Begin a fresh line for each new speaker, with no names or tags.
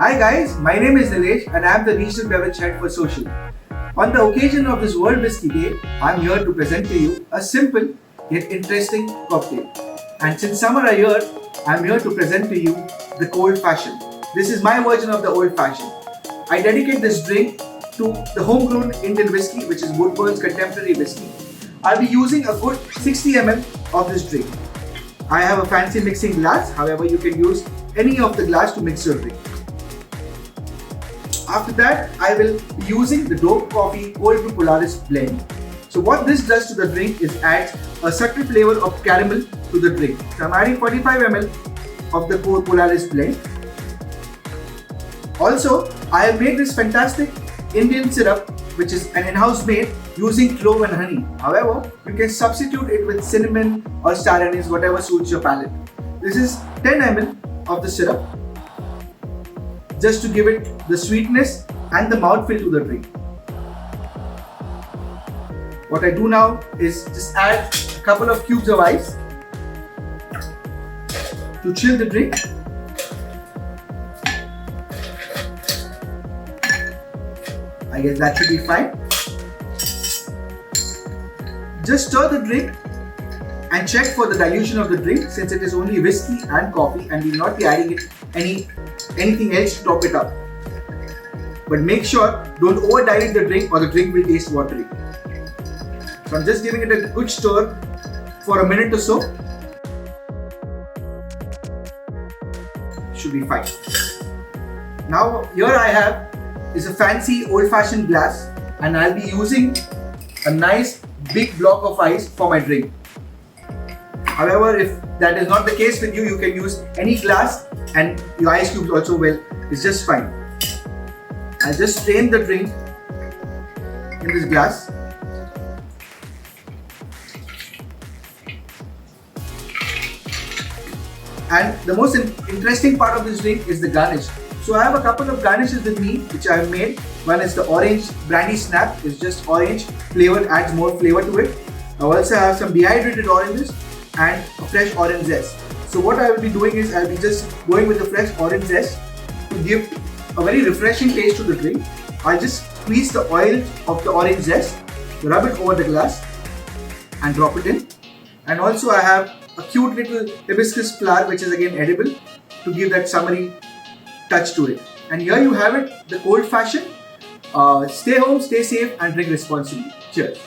Hi guys, my name is Nilesh and I am the Regional Beverage Head for Social. On the occasion of this World Whisky Day, I am here to present to you a simple yet interesting cocktail. And since summer are here, I am here to present to you the Cold Fashion. This is my version of the Old Fashioned. I dedicate this drink to the homegrown Indian whiskey, which is Woodburn's Contemporary Whiskey. I'll be using a good 60 ml of this drink. I have a fancy mixing glass, however you can use any of the glass to mix your drink. After that, I will be using the Dope Coffee Cold Brew Polaris blend. So what this does to the drink is adds a subtle flavor of caramel to the drink. So I'm adding 45 ml of the Cold Polaris blend. Also, I have made this fantastic Indian syrup, which is an in-house made using clove and honey. However, you can substitute it with cinnamon or star anise, whatever suits your palate. This is 10 ml of the syrup, just to give it the sweetness and the mouthfeel to the drink. What I do now is just add a couple of cubes of ice to chill the drink. I guess that should be fine. Just stir the drink and check for the dilution of the drink, since it is only whiskey and coffee and we will not be adding it anything else to top it up. But make sure don't over dilute the drink or the drink will taste watery. So I'm just giving it a good stir for a minute or so. Should be fine. Now here I have is a fancy old-fashioned glass and I'll be using a nice big block of ice for my drink. However, if that is not the case with you, you can use any glass and your ice cubes also will. It's just fine. I'll just strain the drink in this glass. And the most interesting part of this drink is the garnish. So I have a couple of garnishes with me which I have made. One is the orange brandy snap. It's just orange flavor, adds more flavor to it. I also have some dehydrated oranges and a fresh orange zest. So what I will be doing is I'll be just going with the fresh orange zest to give a very refreshing taste to the drink. I'll just squeeze the oil of the orange zest, rub it over the glass and drop it in. And also I have a cute little hibiscus flower which is again edible to give that summery touch to it. And here you have it, the Cold Fashion. Stay home, stay safe and drink responsibly. Cheers.